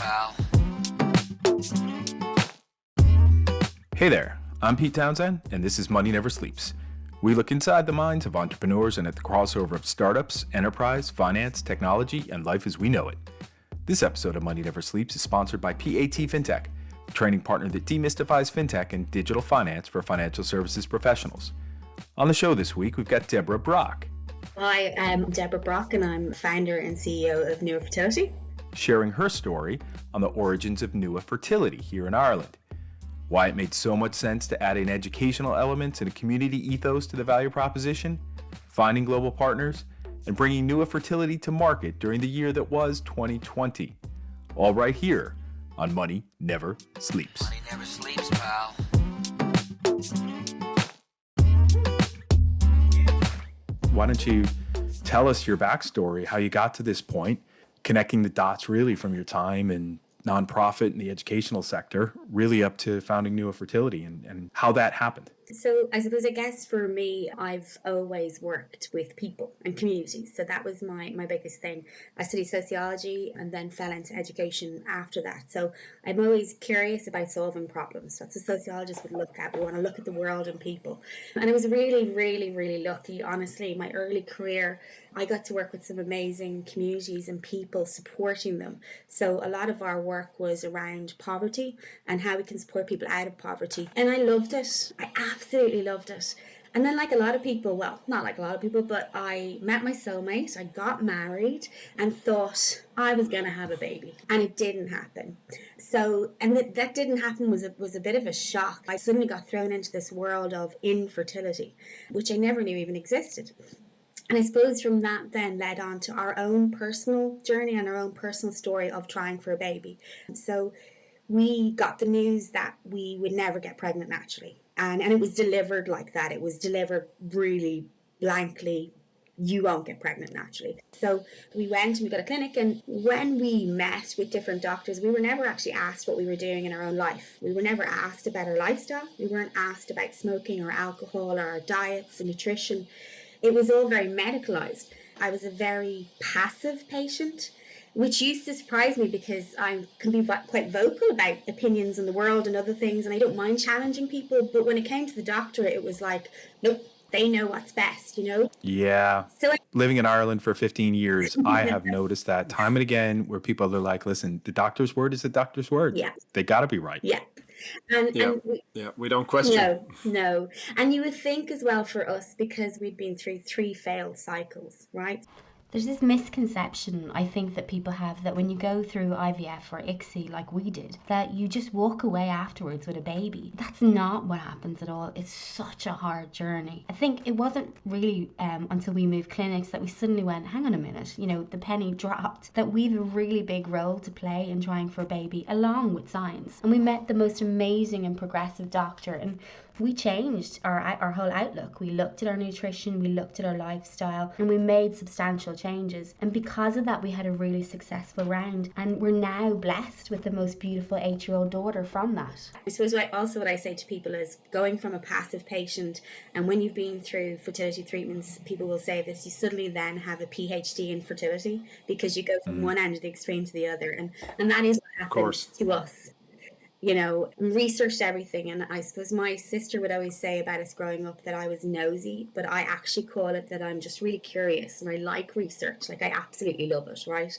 pal. Hey there, I'm Pete Townsend, and this is Money Never Sleeps. We look inside the minds of entrepreneurs and at the crossover of startups, enterprise, finance, technology, and life as we know it. This episode of Money Never Sleeps is sponsored by PAT FinTech, a training partner that demystifies fintech and digital finance for financial services professionals. On the show this week, we've got Deborah Brock. Hi, I'm Deborah Brock, and I'm founder and CEO of Nua Fertility, sharing her story on the origins of Nua Fertility here in Ireland, why it made so much sense to add in educational elements and a community ethos to the value proposition, finding global partners, and bringing Nua Fertility to market during the year that was 2020. All right here on Money Never Sleeps. Money never sleeps, pal. Why don't you tell us your backstory, how you got to this point, connecting the dots really from your time in nonprofit and the educational sector, really up to founding Nua Fertility and how that happened. So I guess for me, I've always worked with people and communities. So that was my biggest thing. I studied sociology and then fell into education after that. So I'm always curious about solving problems. That's what sociologists would look at. We want to look at the world and people. And I was really, really, really lucky. Honestly, my early career, I got to work with some amazing communities and people supporting them. So a lot of our work was around poverty and how we can support people out of poverty. And I loved it. I absolutely loved it. And then like a lot of people, well, not like a lot of people, but I met my soulmate, I got married and thought I was going to have a baby. And it didn't happen. So, and that didn't happen was a bit of a shock. I suddenly got thrown into this world of infertility, which I never knew even existed. And I suppose from that then led on to our own personal journey and our own personal story of trying for a baby. So we got the news that we would never get pregnant naturally. And it was delivered like that. It was delivered really blankly. You won't get pregnant naturally. So we went and we got a clinic, and when we met with different doctors, we were never actually asked what we were doing in our own life. We were never asked about our lifestyle. We weren't asked about smoking or alcohol or our diets and nutrition. It was all very medicalized. I was a very passive patient, which used to surprise me because I can be quite vocal about opinions in the world and other things, and I don't mind challenging people. But when it came to the doctor, it was like, nope, they know what's best, you know? Yeah. Living in Ireland for 15 years, I have noticed that time and again where people are like, listen, the doctor's word is the doctor's word. Yeah. They got to be right. Yeah. We don't question. No. And you would think as well for us, because we'd been through 3 failed cycles, right? There's this misconception I think that people have that when you go through IVF or ICSI like we did, that you just walk away afterwards with a baby. That's not what happens at all. It's such a hard journey. I think it wasn't really until we moved clinics that we suddenly went, hang on a minute, the penny dropped, that we've a really big role to play in trying for a baby along with science. And we met the most amazing and progressive doctor, and we changed our whole outlook. We looked at our nutrition, we looked at our lifestyle, and we made substantial changes. And because of that, we had a really successful round. And we're now blessed with the most beautiful 8-year-old daughter from that. I suppose what I say to people is going from a passive patient, and when you've been through fertility treatments, people will say this, you suddenly then have a PhD in fertility because you go from one end of the extreme to the other. And that is what happens to us. Researched everything. And I suppose my sister would always say about us growing up that I was nosy, but I actually call it that I'm just really curious and I like research. Like I absolutely love it, right?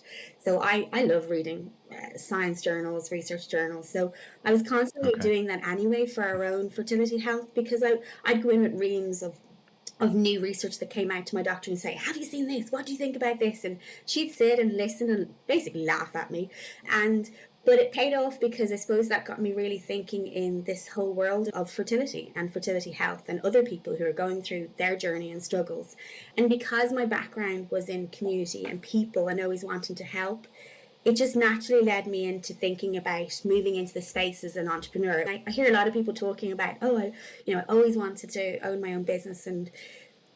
So I love reading science journals, research journals. So I was constantly doing that anyway for our own fertility health, because I'd go in with reams of new research that came out to my doctor and say, have you seen this? What do you think about this? And she'd sit and listen and basically laugh at me. But it paid off because I suppose that got me really thinking in this whole world of fertility and fertility health and other people who are going through their journey and struggles. And because my background was in community and people and always wanting to help, it just naturally led me into thinking about moving into the space as an entrepreneur. And I hear a lot of people talking about, I always wanted to own my own business. And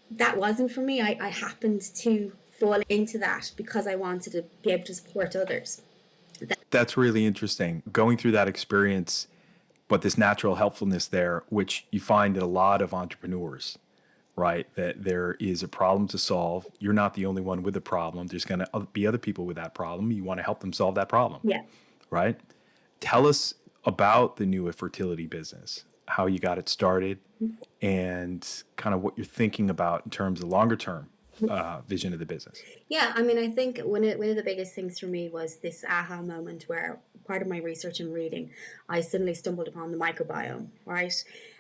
that wasn't for me. I happened to fall into that because I wanted to be able to support others. That's really interesting. Going through that experience, but this natural helpfulness there, which you find in a lot of entrepreneurs, right? That there is a problem to solve. You're not the only one with a problem. There's going to be other people with that problem. You want to help them solve that problem. Yeah. right? Tell us about the new fertility business, how you got it started, and kind of what you're thinking about in terms of longer term vision of the business. Yeah, I mean, I think one of the biggest things for me was this aha moment where part of my research and reading, I suddenly stumbled upon the microbiome, right?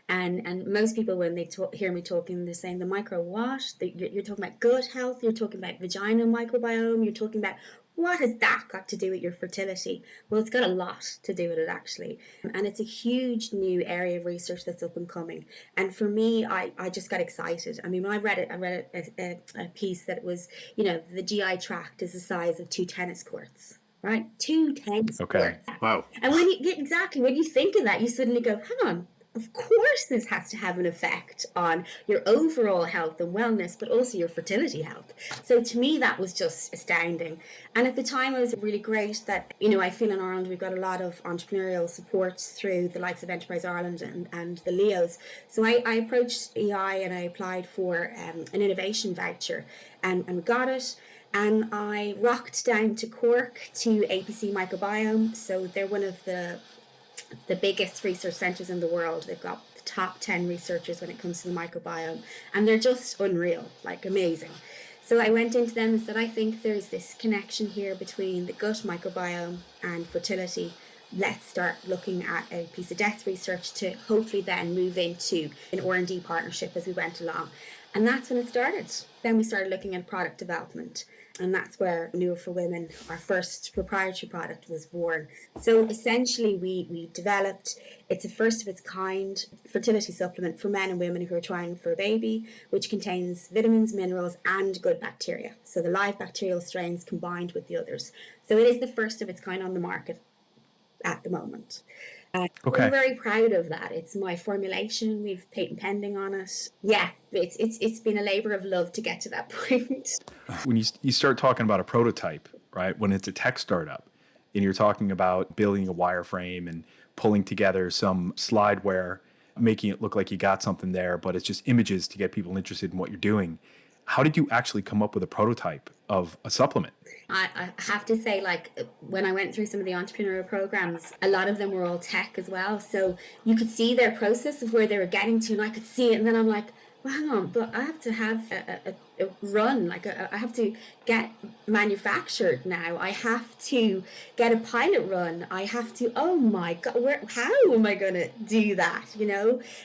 And most people, when they hear me talking, they're saying the micro what? You're talking about gut health, you're talking about vaginal microbiome, you're talking about what has that got to do with your fertility? Well, it's got a lot to do with it, actually. And it's a huge new area of research that's up and coming. And for me, I just got excited. I mean, when I read a piece that was, the GI tract is the size of 2 tennis courts. Right? 2 tennis courts. Wow. And when you think of that, you suddenly go, hang on, of course this has to have an effect on your overall health and wellness, but also your fertility health. So to me, that was just astounding. And at the time, it was really great that, I feel in Ireland, we've got a lot of entrepreneurial support through the likes of Enterprise Ireland and the Leos. So I approached EI and I applied for an innovation voucher and we got it. And I rocked down to Cork to APC Microbiome. So they're one of the biggest research centres in the world. They've got the top 10 researchers when it comes to the microbiome. And they're just unreal, like amazing. So I went into them and said, I think there's this connection here between the gut microbiome and fertility. Let's start looking at a piece of desk research to hopefully then move into an R&D partnership as we went along. And that's when it started. Then we started looking at product development. And that's where Newer for Women, our first proprietary product, was born. So essentially we developed, it's a first of its kind fertility supplement for men and women who are trying for a baby, which contains vitamins, minerals, and good bacteria. So the live bacterial strains combined with the others. So it is the first of its kind on the market at the moment. Okay. I'm very proud of that. It's my formulation. We've patent pending on it. Yeah, it's been a labor of love to get to that point. When you start talking about a prototype, right? When it's a tech startup and you're talking about building a wireframe and pulling together some slideware, making it look like you got something there, but it's just images to get people interested in what you're doing. How did you actually come up with a prototype of a supplement? I have to say, when I went through some of the entrepreneurial programs, a lot of them were all tech as well. So you could see their process of where they were getting to, and I could see it. And then I'm like, well, hang on, but I have to have a run. I have to get manufactured now. I have to get a pilot run. I have to, oh my God, how am I going to do that?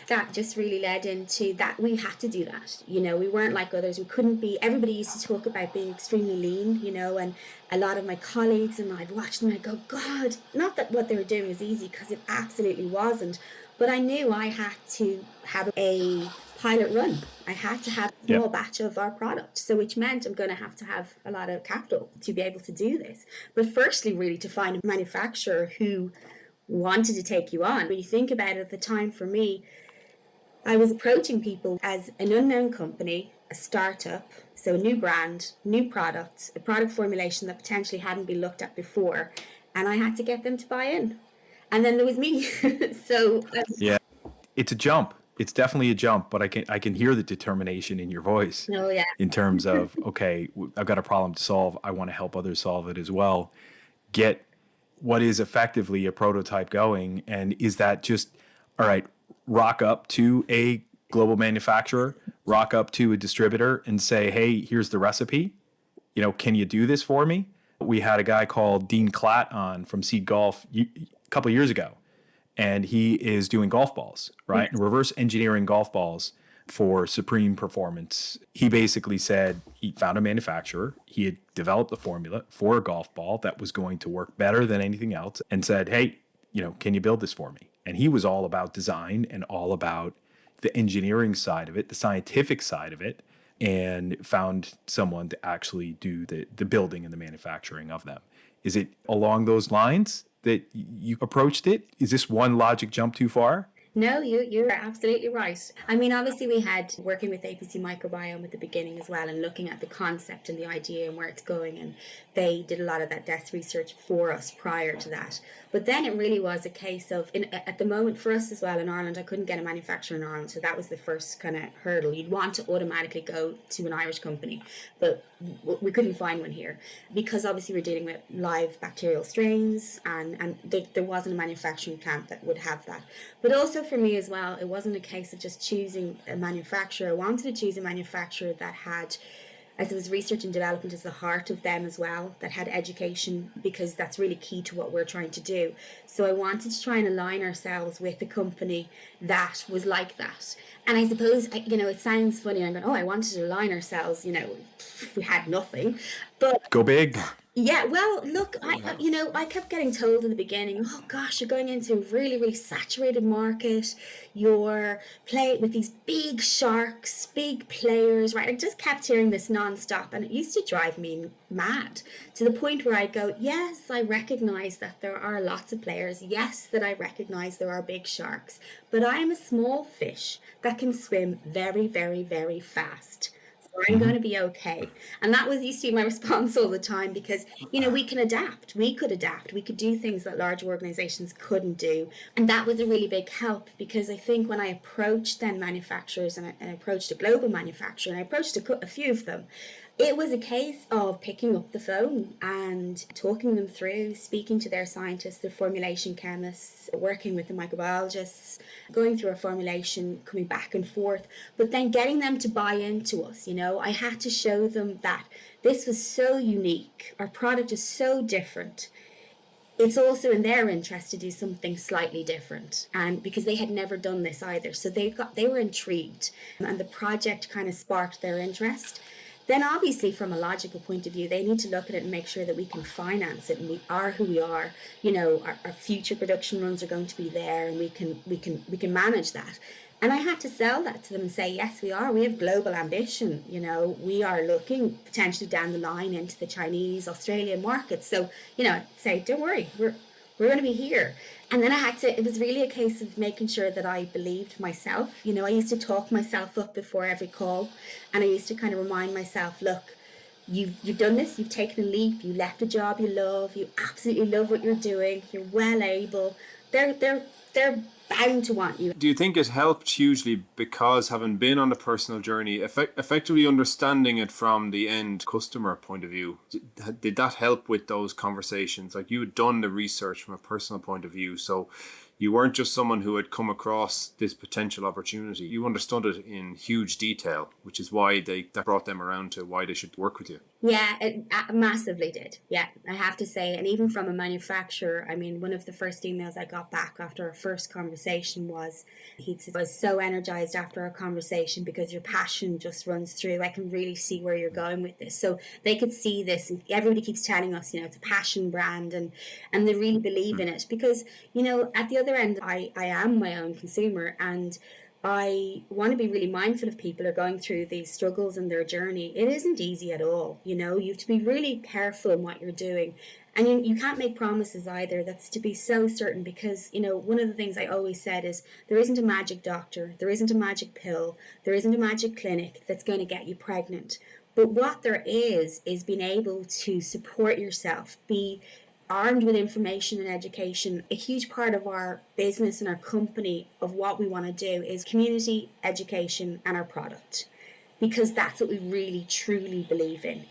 That just really led into that we had to do that. We weren't like others. We couldn't be, everybody used to talk about being extremely lean, and a lot of my colleagues, and I'd watch them and I'd go, God, not that what they were doing was easy, because it absolutely wasn't. But I knew I had to have a pilot run. I had to have a small batch of our product. So which meant I'm going to have a lot of capital to be able to do this. But firstly, really to find a manufacturer who wanted to take you on. When you think about it, at the time for me, I was approaching people as an unknown company, a startup, so a new brand, new product, a product formulation that potentially hadn't been looked at before. And I had to get them to buy in. And then there was me. Yeah, it's a jump. It's definitely a jump, but I can hear the determination in your voice. Oh, yeah. In terms of, okay, I've got a problem to solve. I want to help others solve it as well. Get what is effectively a prototype going. And is that just, all right, rock up to a global manufacturer, rock up to a distributor and say, hey, here's the recipe. Can you do this for me? We had a guy called Dean Klatt on from Seed Golf a couple of years ago. And he is doing golf balls, right? Yes. Reverse engineering golf balls for supreme performance. He basically said he found a manufacturer. He had developed a formula for a golf ball that was going to work better than anything else and said, hey, can you build this for me? And he was all about design and all about the engineering side of it, the scientific side of it, and found someone to actually do the building and the manufacturing of them. Is it along those lines that you approached it? Is this one logic jump too far? No, you're absolutely right. I mean, obviously we had working with APC Microbiome at the beginning as well, and looking at the concept and the idea and where it's going, and they did a lot of that desk research for us prior to that. But then it really was a case of, at the moment for us as well in Ireland, I couldn't get a manufacturer in Ireland, so that was the first kind of hurdle. You'd want to automatically go to an Irish company, but we couldn't find one here because obviously we're dealing with live bacterial strains, and there wasn't a manufacturing plant that would have that. But also for me as well, it wasn't a case of just choosing a manufacturer. I wanted to choose a manufacturer that had, as it was research and development as the heart of them as well, that had education, because that's really key to what we're trying to do. So I wanted to try and align ourselves with a company that was like that. And I suppose, it sounds funny. I'm going, I wanted to align ourselves, we had nothing. But go big. Yeah, well, look, I kept getting told in the beginning, oh gosh, you're going into a really, really saturated market. You're playing with these big sharks, big players, right? I just kept hearing this nonstop, and it used to drive me mad, to the point where I go, yes, I recognize that there are lots of players. Yes, that I recognize there are big sharks, but I am a small fish that can swim very, very, very fast. I'm going to be okay. And that used to be my response all the time, because, we can adapt. We could adapt. We could do things that large organizations couldn't do. And that was a really big help, because I think when I approached then manufacturers, and I approached a global manufacturer, and I approached a few of them, it was a case of picking up the phone and talking them through, speaking to their scientists, their formulation chemists, working with the microbiologists, going through a formulation, coming back and forth, but then getting them to buy into us. I had to show them that this was so unique. Our product is so different. It's also in their interest to do something slightly different, and because they had never done this either. So they were intrigued, and the project kind of sparked their interest. Then obviously from a logical point of view, they need to look at it and make sure that we can finance it, and we are who we are. Our future production runs are going to be there, and we can manage that. And I had to sell that to them and say, yes, we are. We have global ambition. We are looking potentially down the line into the Chinese, Australian markets. So, say, don't worry, we're going to be here. And then it was really a case of making sure that I believed myself. I used to talk myself up before every call, and I used to kind of remind myself, look, you've done this, you've taken a leap, you left a job you love, you absolutely love what you're doing, you're well able. They're bound to want you. Do you think it helped hugely because, having been on the personal journey, effectively understanding it from the end customer point of view, did that help with those conversations? Like, you had done the research from a personal point of view, so you weren't just someone who had come across this potential opportunity. You understood it in huge detail, which is why that brought them around to why they should work with you. Yeah, it massively did. Yeah, I have to say. And even from a manufacturer, I mean, one of the first emails I got back after our first conversation was, he said, I was so energized after our conversation because your passion just runs through. I can really see where you're going with this. So they could see this, and everybody keeps telling us, it's a passion brand, and they really believe in it, because, at the other end, I am my own consumer, and I want to be really mindful of people who are going through these struggles in their journey. It isn't easy at all. You have to be really careful in what you're doing. And you can't make promises either. That's to be so certain, because, one of the things I always said is there isn't a magic doctor, there isn't a magic pill, there isn't a magic clinic that's going to get you pregnant. But what there is being able to support yourself, be armed with information and education. A huge part of our business and our company, of what we want to do, is community, education, and our product, because that's what we really truly believe in.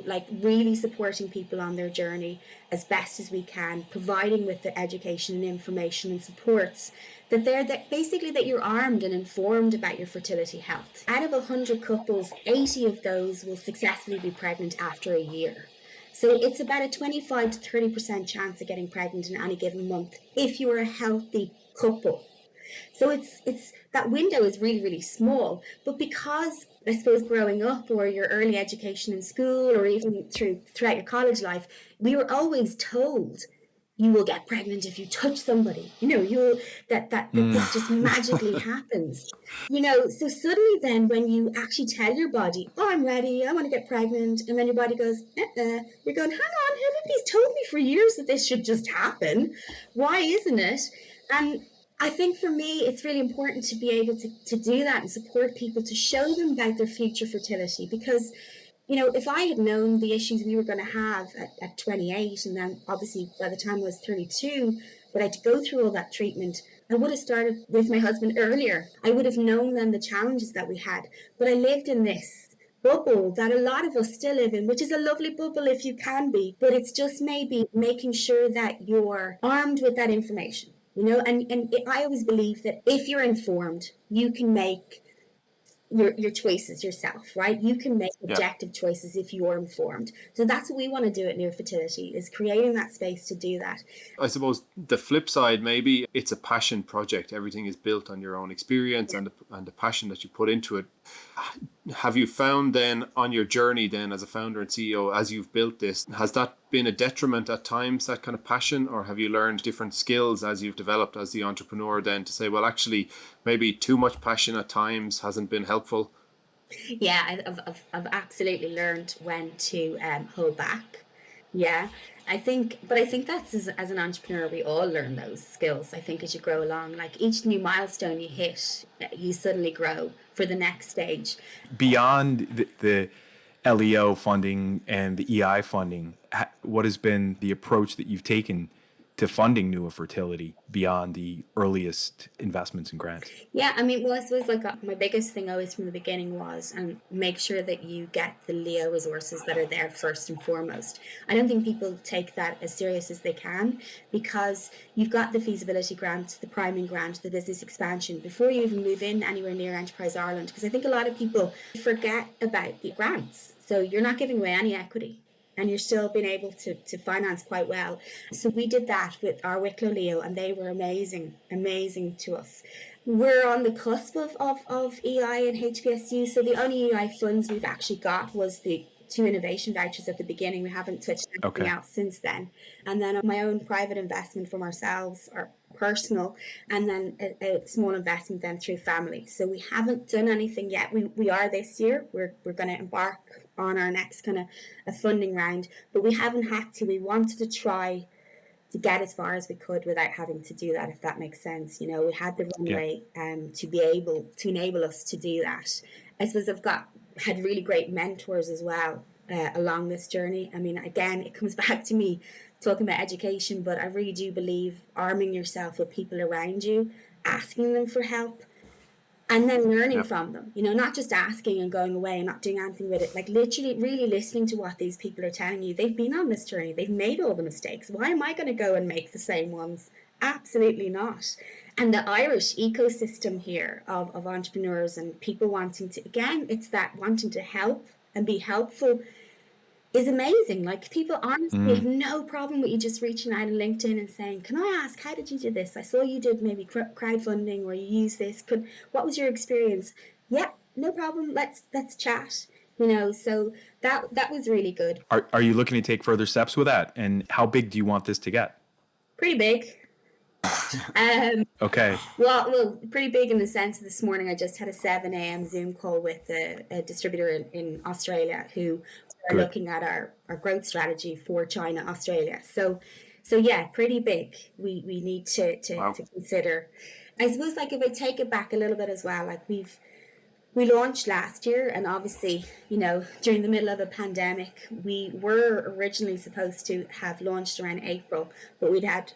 Like really supporting people on their journey as best as we can, providing with the education and information and supports that basically that you're armed and informed about your fertility health. Out of 100 couples, 80 of those will successfully be pregnant after a year. So it's about a 25 to 30% chance of getting pregnant in any given month if you are a healthy couple. So it's that window is really, really small. But because, I suppose, growing up, or your early education in school, or even throughout your college life, we were always told, you will get pregnant if you touch somebody. This just magically happens. So suddenly then, when you actually tell your body, I'm ready, I want to get pregnant, and then your body goes, you're going, hang on, everybody's told me for years that this should just happen. Why isn't it? And I think for me, it's really important to be able to do that and support people, to show them about their future fertility. Because, if I had known the issues we were going to have at 28, and then obviously by the time I was 32, but I had to go through all that treatment, I would have started with my husband earlier. I would have known then the challenges that we had. But I lived in this bubble that a lot of us still live in, which is a lovely bubble if you can be, but it's just maybe making sure that you're armed with that information. I always believe that if you're informed, you can make your choices yourself, right? You can make objective choices if you're informed. So that's what we want to do at Near Fertility, is creating that space to do that. I suppose the flip side, maybe it's a passion project. Everything is built on your own experience and the passion that you put into it. Have you found then on your journey then as a founder and CEO, as you've built this, has that been a detriment at times, that kind of passion, or have you learned different skills as you've developed as the entrepreneur then to say, well, actually, maybe too much passion at times hasn't been helpful? Yeah, I've absolutely learned when to hold back. Yeah, I think that's as an entrepreneur, we all learn those skills. I think as you grow along, like each new milestone you hit, you suddenly grow for the next stage. Beyond the LEO funding and the EI funding, what has been the approach that you've taken to funding Newer Fertility beyond the earliest investments and grants? Yeah, I suppose my biggest thing always from the beginning was make sure that you get the LEO resources that are there first and foremost. I don't think people take that as serious as they can, because you've got the feasibility grant, the priming grant, the business expansion before you even move in anywhere near Enterprise Ireland, because I think a lot of people forget about the grants. So you're not giving away any equity, and you're still being able to finance quite well. So we did that with our Wicklow Leo, and they were amazing to us. We're on the cusp of EI and HPSU, so the only EI funds we've actually got was the 2 innovation vouchers at the beginning. We haven't touched anything else since then. And then my own private investment from ourselves, or personal, and then a small investment then through family. So we haven't done anything yet. We are this year. We're going to embark on our next kind of a funding round, but we haven't had to. We wanted to try to get as far as we could without having to do that, if that makes sense. We had the runway to be able to enable us to do that. I suppose I've had really great mentors as well along this journey. I mean, again, it comes back to me talking about education, but I really do believe arming yourself with people around you, asking them for help, and then learning from them, not just asking and going away and not doing anything with it. Like literally really listening to what these people are telling you. They've been on this journey. They've made all the mistakes. Why am I going to go and make the same ones? Absolutely not. And the Irish ecosystem here of entrepreneurs and people wanting to, again, it's that wanting to help and be helpful is amazing. Like people honestly have no problem with you just reaching out on LinkedIn and saying, can I ask, how did you do this? I saw you did maybe crowdfunding, or you use this. What was your experience? Yeah, no problem. Let's chat. So that was really good. Are you looking to take further steps with that? And how big do you want this to get? Pretty big. Okay. Well, pretty big in the sense of this morning I just had a 7 a.m. Zoom call with a distributor in Australia who are looking at our growth strategy for China, Australia. So yeah, pretty big. We need to consider. I suppose if I take it back a little bit as well, we launched last year, and obviously, during the middle of a pandemic, we were originally supposed to have launched around April, but we'd had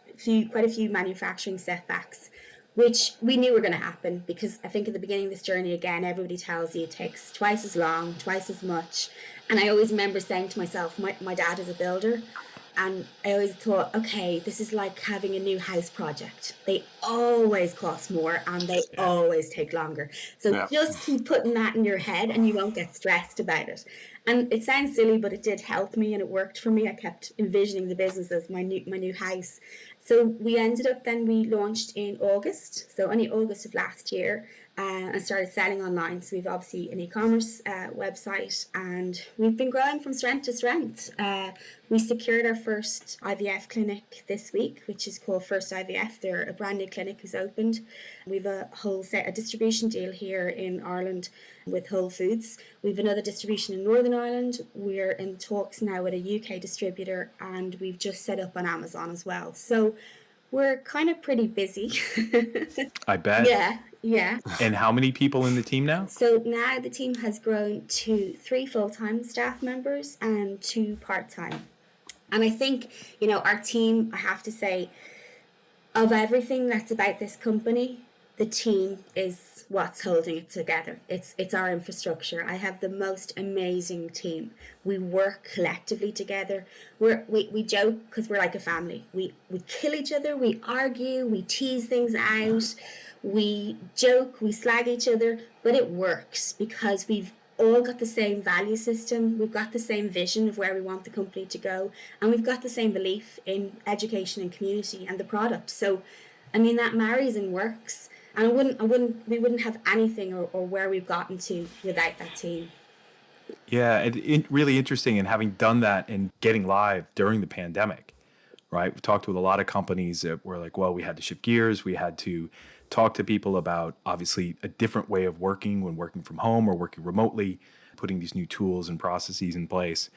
quite a few manufacturing setbacks, which we knew were going to happen, because I think at the beginning of this journey, again, everybody tells you it takes twice as long, twice as much. And I always remember saying to myself, my dad is a builder, and I always thought, okay, this is like having a new house project. They always cost more and they always take longer. So just keep putting that in your head and you won't get stressed about it. And it sounds silly, but it did help me and it worked for me. I kept envisioning the business as my new house. So we launched in August, so only August of last year, and started selling online. So we've obviously an e-commerce website, and we've been growing from strength to strength. We secured our first IVF clinic this week, which is called First IVF. They're a brand new clinic who's opened. We've a distribution deal here in Ireland with Whole Foods. We've another distribution in Northern Ireland. We're in talks now with a UK distributor, and we've just set up on Amazon as well. So We're kind of pretty busy. I bet. Yeah, yeah. And how many people in the team now? So now the team has grown to 3 full-time staff members and 2 part-time. And I think, our team, I have to say, of everything that's about this company, the team is what's holding it together. It's our infrastructure. I have the most amazing team. We work collectively together. We joke because we're like a family. We kill each other, we argue, we tease things out, we joke, we slag each other, but it works because we've all got the same value system, we've got the same vision of where we want the company to go, and we've got the same belief in education and community and the product. So, that marries and works. And we wouldn't have anything or where we've gotten to without that team. Yeah, it really interesting. And having done that and getting live during the pandemic, right? We've talked with a lot of companies that were like, well, we had to shift gears. We had to talk to people about obviously a different way of working when working from home or working remotely, putting these new tools and processes in place.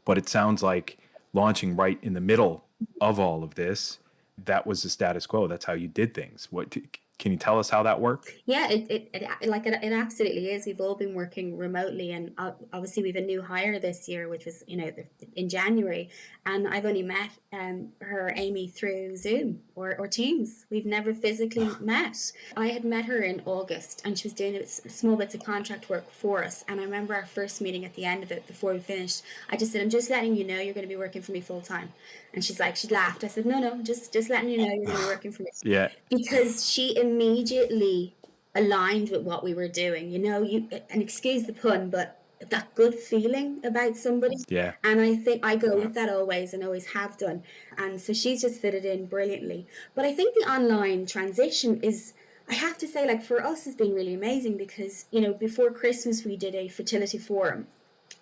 But it sounds like launching right in the middle of all of this, that was the status quo. That's how you did things. Can you tell us how that worked? Yeah, it absolutely is. We've all been working remotely, and obviously we have a new hire this year, which was in January, and I've only met her, Amy, through Zoom or Teams. We've never physically met. I had met her in August, and she was doing small bits of contract work for us. And I remember our first meeting at the end of it, before we finished, I just said, "I'm just letting you know you're going to be working for me full time." And she laughed. I said, no, just letting you know you're going to be working for me. Yeah. Because she immediately aligned with what we were doing. And excuse the pun, but that good feeling about somebody. Yeah. And I think I go with that always and always have done. And so she's just fitted in brilliantly. But I think the online transition is, I have to say, for us, has been really amazing because, before Christmas, we did a fertility forum.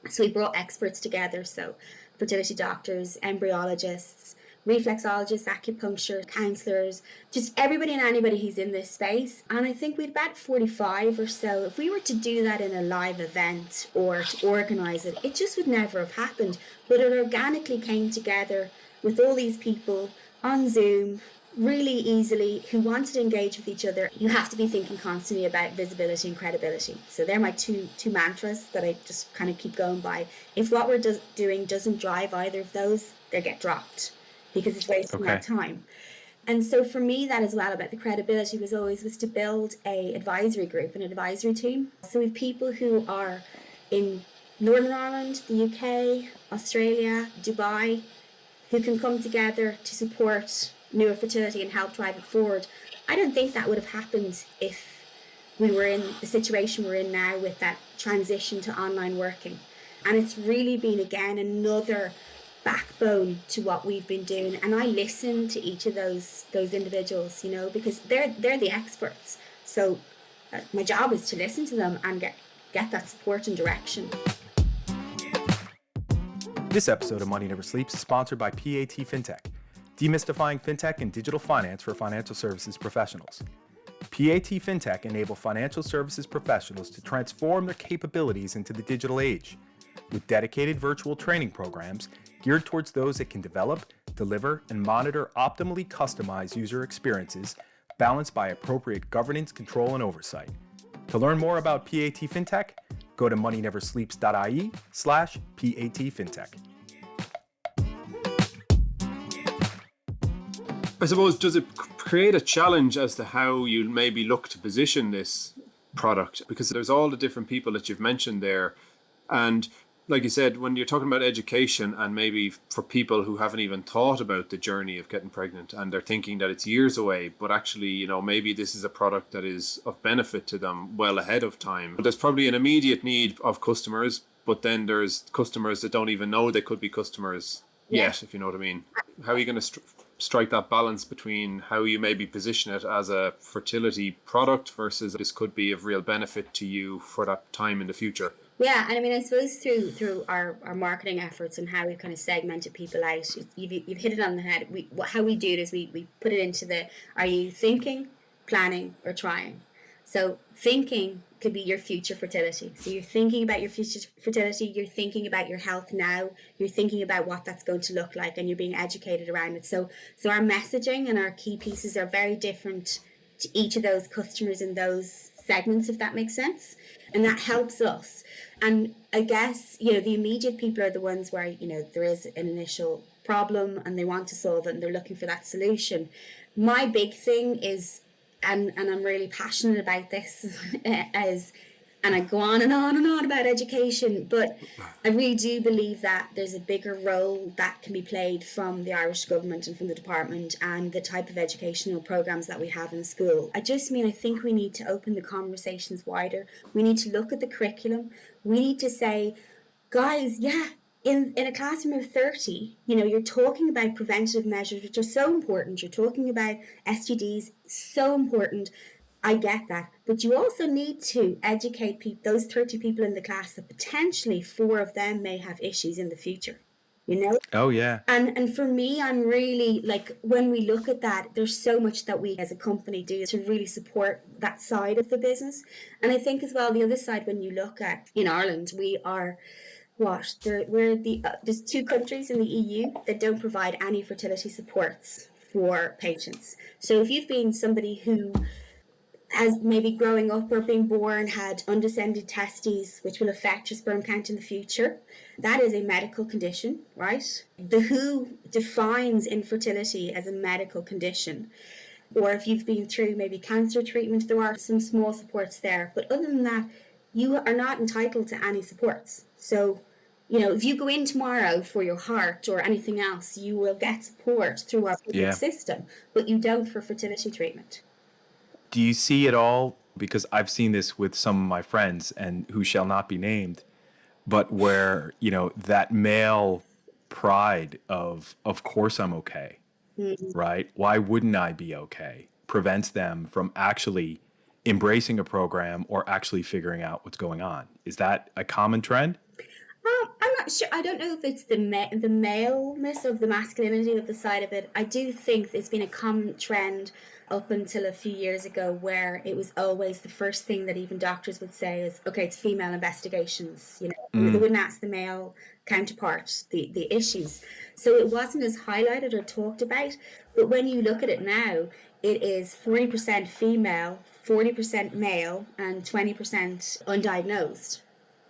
So we brought experts together. So fertility doctors, embryologists, reflexologists, acupuncture, counsellors, just everybody and anybody who's in this space. And I think we'd about 45 or so. If we were to do that in a live event or to organise it, it just would never have happened. But it organically came together with all these people on Zoom, really easily, who wanted to engage with each other. You have to be thinking constantly about visibility and credibility. So they're my two mantras that I just kind of keep going by. If what we're doing doesn't drive either of those, they get dropped because it's wasting my time. And so for me, that as well, about the credibility was to build a advisory group, an advisory team. So we have people who are in Northern Ireland, the UK, Australia, Dubai, who can come together to support newer fertility and help drive it forward. I don't think that would have happened if we were in the situation we're in now with that transition to online working. And it's really been, again, another backbone to what we've been doing. And I listen to each of those individuals, because they're the experts. So my job is to listen to them and get that support and direction. This episode of Money Never Sleeps is sponsored by PAT FinTech, demystifying fintech and digital finance for financial services professionals. PAT FinTech enable financial services professionals to transform their capabilities into the digital age, with dedicated virtual training programs geared towards those that can develop, deliver, and monitor optimally customized user experiences balanced by appropriate governance, control, and oversight. To learn more about PAT FinTech, go to moneyneversleeps.ie/PAT FinTech. I suppose, does it create a challenge as to how you maybe look to position this product? Because there's all the different people that you've mentioned there. And like you said, when you're talking about education and maybe for people who haven't even thought about the journey of getting pregnant and they're thinking that it's years away, but actually, maybe this is a product that is of benefit to them well ahead of time. There's probably an immediate need of customers, but then there's customers that don't even know they could be customers yet, if you know what I mean. How are you going to strike that balance between how you maybe position it as a fertility product versus this could be of real benefit to you for that time in the future? Yeah, and I suppose through our marketing efforts and how we've kind of segmented people out, you've hit it on the head. How we do it is we put it into are you thinking, planning, or trying? So thinking could be your future fertility. So you're thinking about your future fertility, you're thinking about your health now, you're thinking about what that's going to look like, and you're being educated around it. So our messaging and our key pieces are very different to each of those customers in those segments, if that makes sense. And that helps us. And I guess, the immediate people are the ones where, there is an initial problem and they want to solve it and they're looking for that solution. My big thing is, and I'm really passionate about this, and I go on and on and on about education, but I really do believe that there's a bigger role that can be played from the Irish government and from the department and the type of educational programs that we have in school. I think we need to open the conversations wider. We need to look at the curriculum. We need to say, guys, in a classroom of 30, you're talking about preventative measures, which are so important. You're talking about STDs, so important. I get that. But you also need to educate those 30 people in the class that potentially 4 of them may have issues in the future, Oh, yeah. And for me, I'm really, when we look at that, there's so much that we as a company do to really support that side of the business. And I think as well, the other side, when you look at, in Ireland, we are... there's 2 countries in the EU that don't provide any fertility supports for patients. So if you've been somebody who has maybe growing up or being born had undescended testes, which will affect your sperm count in the future, that is a medical condition, right? The WHO defines infertility as a medical condition. Or if you've been through maybe cancer treatment, there are some small supports there. But other than that, you are not entitled to any supports. So, if you go in tomorrow for your heart or anything else, you will get support through our public system, but you don't for fertility treatment. Do you see it all? Because I've seen this with some of my friends, and who shall not be named, but where, that male pride of course I'm okay, right? Why wouldn't I be okay? Prevents them from actually embracing a program or actually figuring out what's going on. Is that a common trend? I'm not sure. I don't know if it's the maleness of the masculinity of the side of it. I do think it's been a common trend up until a few years ago, where it was always the first thing that even doctors would say is, okay, it's female investigations. They wouldn't ask the male counterpart the issues. So it wasn't as highlighted or talked about. But when you look at it now, it is 40% female, 40% male, and 20% undiagnosed.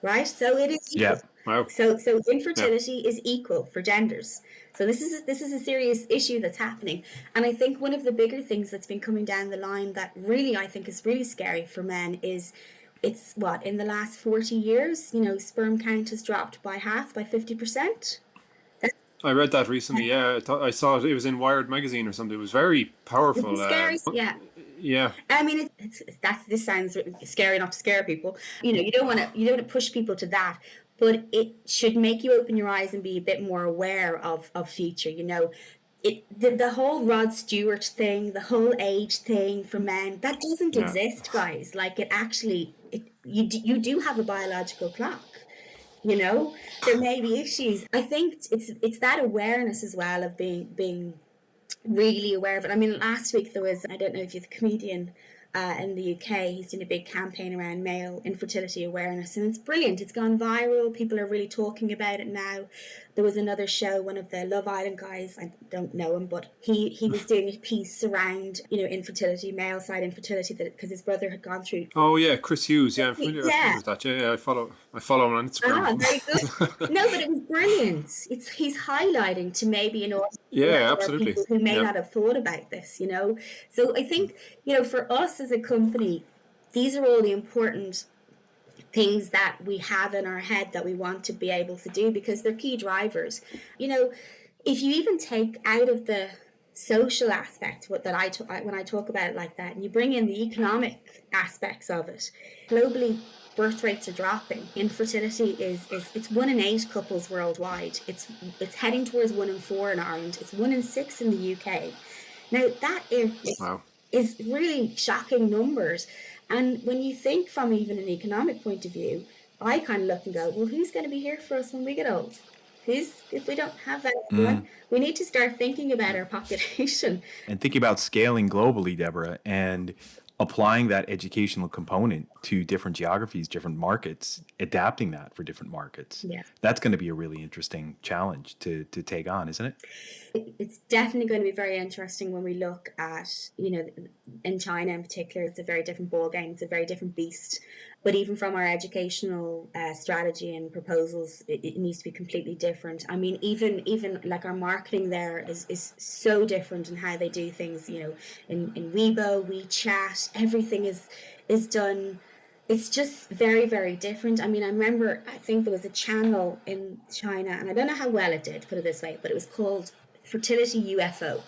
Right? So it is equal. Yeah. Wow. So infertility is equal for genders. So this is a serious issue that's happening. And I think one of the bigger things that's been coming down the line that really I think is really scary for men is in the last 40 years, sperm count has dropped by half, by 50%. I read that recently. Yeah, I saw it was in Wired magazine or something. It was very powerful. It's scary. Yeah. I mean, this sounds scary enough to scare people. You don't want to push people to that, but it should make you open your eyes and be a bit more aware of future. The whole Rod Stewart thing, the whole age thing for men, that doesn't exist, guys. You do have a biological clock. There may be issues. I think it's that awareness as well of being really aware of it. I mean, last week there was, I don't know if you're the comedian in the UK, he's doing a big campaign around male infertility awareness, and it's brilliant. It's gone viral. People are really talking about it now. There was another show, one of the Love Island guys, I don't know him, but he was doing a piece around, infertility, male side infertility, because his brother had gone through. Oh yeah, Chris Hughes. Yeah, I'm familiar with that. Yeah, I follow him on Instagram. Very good. No, but it was brilliant. He's highlighting to maybe an audience. Yeah, absolutely. People who may not have thought about this, So I think, for us as a company, these are all the important things that we have in our head that we want to be able to do, because they're key drivers. If you even take out of the social aspect when I talk about it like that, and you bring in the economic aspects of it, globally birth rates are dropping. Infertility it's 1 in 8 couples worldwide. It's heading towards 1 in 4 in Ireland. It's 1 in 6 in the UK. Now that is really shocking numbers. And when you think from even an economic point of view, I kind of look and go, well, who's going to be here for us when we get old? If we don't have anyone, we need to start thinking about our population. And thinking about scaling globally, Deborah, and applying that educational component to different geographies, different markets, adapting that for different markets. Yeah. That's going to be a really interesting challenge to take on, isn't it? It's definitely going to be very interesting when we look at, in China in particular, it's a very different ball game. It's a very different beast. But even from our educational strategy and proposals, it needs to be completely different. I mean, even like our marketing there is so different in how they do things. In Weibo, WeChat, everything is done. It's just very, very different. I mean, I think there was a channel in China, and I don't know how well it did, put it this way, but it was called Fertility UFO.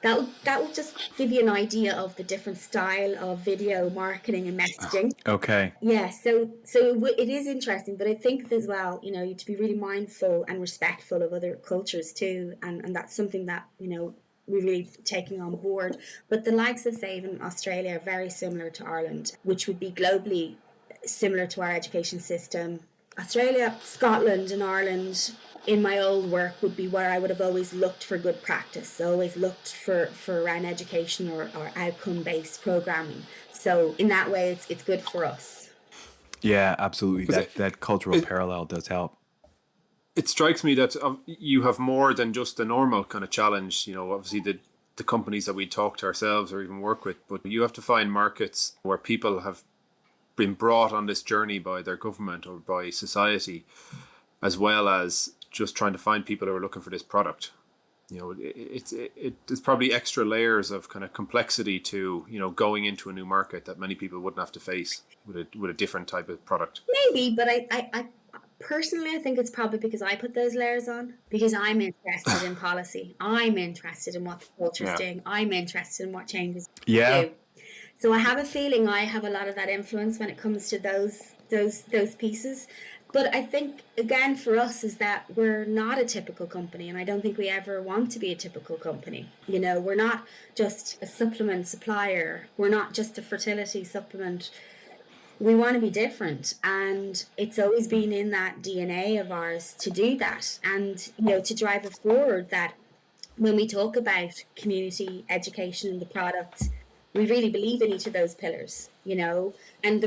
That would just give you an idea of the different style of video marketing and messaging. Okay. Yeah, so it is interesting, but I think as well, to be really mindful and respectful of other cultures too, and that's something that, we're really taking on board. But the likes of, say, even Australia are very similar to Ireland, which would be globally similar to our education system. Australia, Scotland and Ireland in my old work would be where I would have always looked for good practice, always looked for around education or outcome-based programming. So in that way, it's good for us. Yeah, absolutely. That cultural parallel does help. It strikes me that you have more than just the normal kind of challenge. Obviously the companies that we talk to ourselves or even work with, but you have to find markets where people have been brought on this journey by their government or by society, as well as just trying to find people who are looking for this product. There's probably extra layers of kind of complexity to, going into a new market that many people wouldn't have to face with a different type of product. Maybe, but I personally, I think it's probably because I put those layers on, because I'm interested in policy. I'm interested in what the culture's doing. I'm interested in what changes do. So I have a feeling I have a lot of that influence when it comes to those pieces. But I think, again, for us is that we're not a typical company, and I don't think we ever want to be a typical company. We're not just a supplement supplier. We're not just a fertility supplement. We want to be different, and it's always been in that DNA of ours to do that, and to drive it forward. That when we talk about community education and the product, we really believe in each of those pillars, and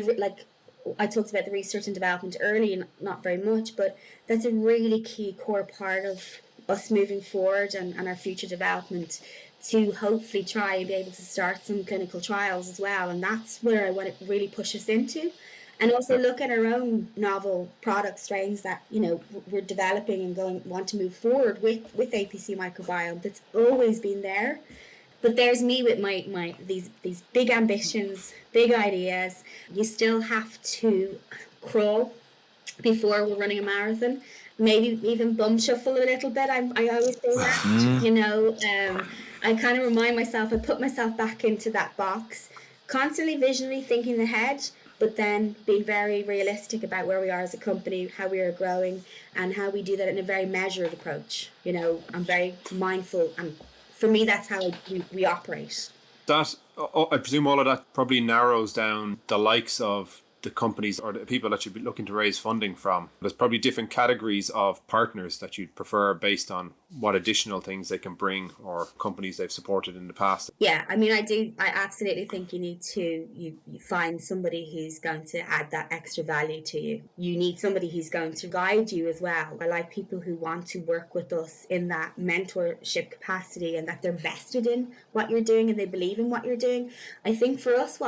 I talked about the research and development early, and not very much, but that's a really key core part of us moving forward and our future development, to hopefully try and be able to start some clinical trials as well. And that's where I want to really push us into. And also look at our own novel product strains that, we're developing and want to move forward with APC Microbiome. That's always been there. But there's me with my these big ambitions, big ideas. You still have to crawl before we're running a marathon. Maybe even bum shuffle a little bit. I always say that. I kind of remind myself, I put myself back into that box, constantly visionary thinking ahead, but then being very realistic about where we are as a company, how we are growing, and how we do that in a very measured approach. I'm very mindful, and for me, that's how we operate. That, I presume all of that probably narrows down the likes of the companies or the people that you'd be looking to raise funding from. There's probably different categories of partners that you'd prefer based on what additional things they can bring or companies they've supported in the past. Yeah, I mean, I absolutely think you need to you find somebody who's going to add that extra value to you. You need somebody who's going to guide you as well. I like people who want to work with us in that mentorship capacity, and that they're vested in what you're doing and they believe in what you're doing. I think for us,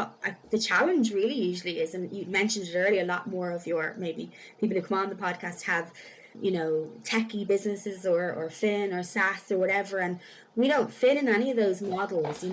the challenge really usually is, and you mentioned it earlier, a lot more of your maybe people who come on the podcast have techie businesses or fin or SaaS or whatever, and we don't fit in any of those models, and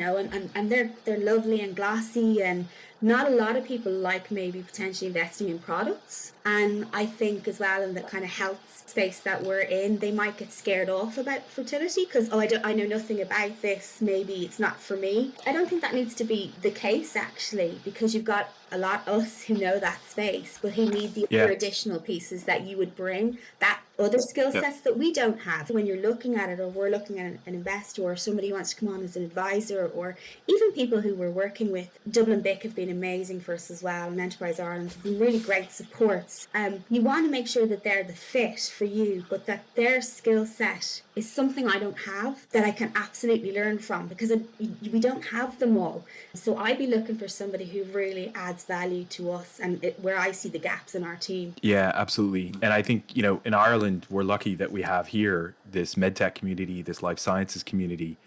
they're lovely and glossy, and not a lot of people like maybe potentially investing in products. And I think as well in the kind of health space that we're in, they might get scared off about fertility because I know nothing about this, maybe it's not for me. I don't think that needs to be the case actually, because you've got a lot of us who know that space but who need the other additional pieces that you would bring, that other skill sets that we don't have. When you're looking at it, or we're looking at an investor or somebody who wants to come on as an advisor, or even people who we're working with, Dublin BIC have been amazing for us as well, and Enterprise Ireland have been really great supports. You want to make sure that they're the fit for you, but that their skill set is something I don't have that I can absolutely learn from, because we don't have them all. So I'd be looking for somebody who really adds value to us, and where I see the gaps in our team. Yeah, absolutely. And I think, in Ireland, we're lucky that we have here this medtech community, this life sciences community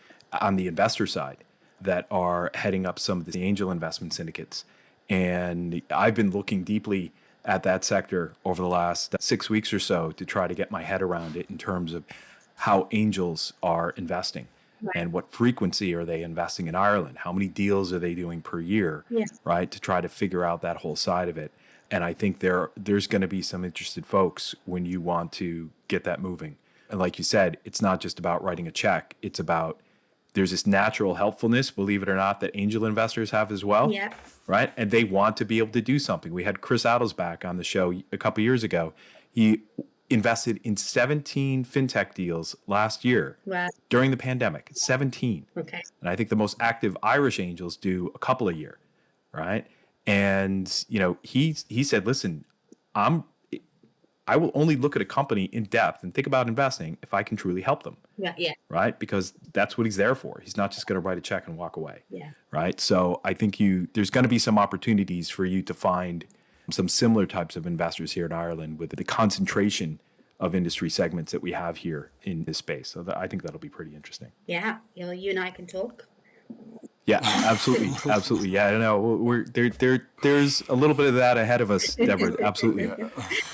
on the investor side that are heading up some of the angel investment syndicates. And I've been looking deeply at that sector over the last 6 weeks or so to try to get my head around it in terms of how angels are investing. Right. And what frequency are they investing in Ireland? How many deals are they doing per year? Yes. Right? To try to figure out that whole side of it. And I think there's going to be some interested folks when you want to get that moving. And like you said, it's not just about writing a check. It's about, there's this natural helpfulness, believe it or not, that angel investors have as well. Yeah. Right? And they want to be able to do something. We had Chris Adelsback on the show a couple years ago. He invested in 17 fintech deals last year. Wow. During the pandemic. 17. Okay. And I think the most active Irish angels do a couple a year, right? And he said, listen, I will only look at a company in depth and think about investing if I can truly help them. Yeah. Right? Because that's what he's there for. He's not just going to write a check and walk away. Yeah. Right? So I think there's going to be some opportunities for you to find some similar types of investors here in Ireland with the concentration of industry segments that we have here in this space. So I think that'll be pretty interesting. Yeah. You and I can talk. Yeah, absolutely. Absolutely. Yeah, I know. We're there's a little bit of that ahead of us, Deborah. Absolutely.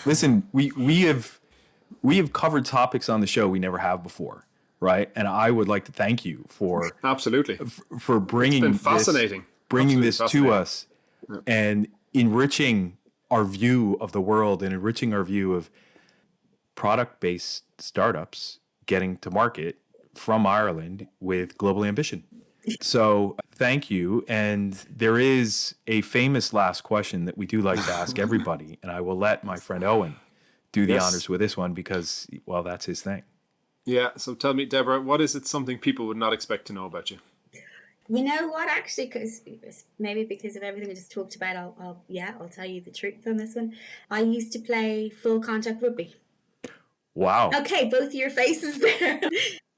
Listen, we have covered topics on the show we never have before, right? And I would like to thank you for absolutely for bringing it's been fascinating. This to us and enriching our view of the world and enriching our view of product-based startups getting to market from Ireland with global ambition. So thank you. And there is a famous last question that we do like to ask everybody. And I will let my friend Owen do the honors with this one because, well, that's his thing. Yeah. So tell me, Deborah, what is it something people would not expect to know about you? You know what, actually, because maybe because of everything we just talked about, I'll tell you the truth on this one. I used to play full contact rugby. Wow. Okay, both of your faces there.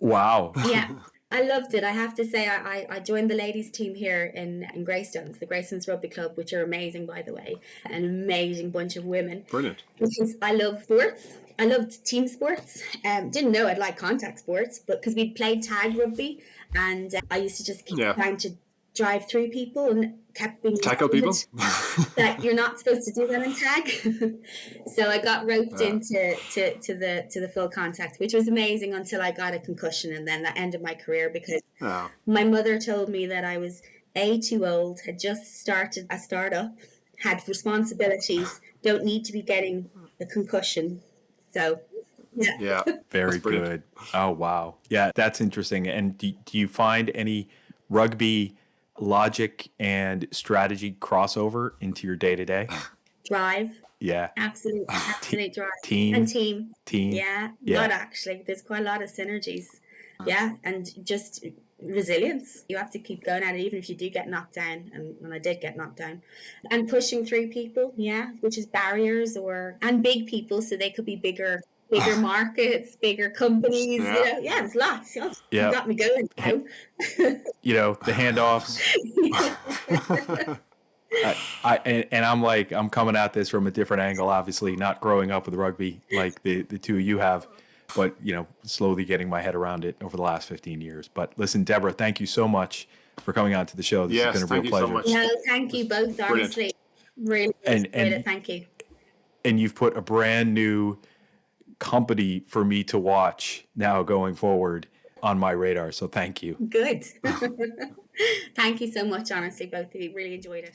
Wow. Yeah, I loved it. I have to say, I joined the ladies team here in Greystones, the Greystones Rugby Club, which are amazing, by the way, an amazing bunch of women. Brilliant. Because I love sports. I loved team sports. Didn't know I'd like contact sports, but because we played tag rugby, and I used to just keep trying to drive through people and kept being tackle people that you're not supposed to do that in tag. So I got roped into the full contact, which was amazing until I got a concussion, and then that ended my career because my mother told me that I was too old, had just started a startup, had responsibilities, don't need to be getting a concussion. So yeah, very good. Oh wow, yeah, that's interesting. And do you find any rugby logic and strategy crossover into your day-to-day? Drive. Yeah. Absolute drive. Team. Yeah. But actually, there's quite a lot of synergies. Yeah. And just resilience. You have to keep going at it, even if you do get knocked down. And I did get knocked down. And pushing through people. Yeah. Which is barriers and big people. So they could be bigger markets, bigger companies, there's lots. You got me going. The handoffs. I'm coming at this from a different angle, obviously not growing up with rugby like the two of you have, but slowly getting my head around it over the last 15 years. But listen, Deborah, thank you so much for coming on to the show. This has been a real pleasure. So much. No, thank you both, honestly. Really appreciate it. Thank you. And you've put a brand new company for me to watch now going forward on my radar. So thank you. Good. Thank you so much, honestly, both of you. Really enjoyed it.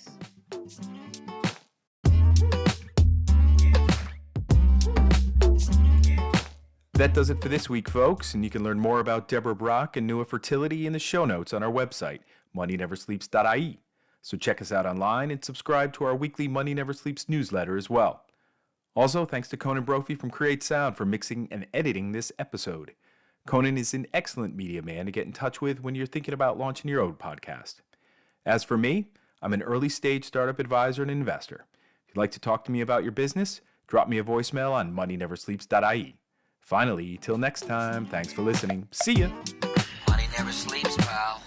That does it for this week, folks. And you can learn more about Deborah Brock and Nua Fertility in the show notes on our website, moneyneversleeps.ie. So check us out online and subscribe to our weekly Money Never Sleeps newsletter as well. Also, thanks to Conan Brophy from Create Sound for mixing and editing this episode. Conan is an excellent media man to get in touch with when you're thinking about launching your own podcast. As for me, I'm an early stage startup advisor and investor. If you'd like to talk to me about your business, drop me a voicemail on moneyneversleeps.ie. Finally, till next time, thanks for listening. See ya! Money never sleeps, pal.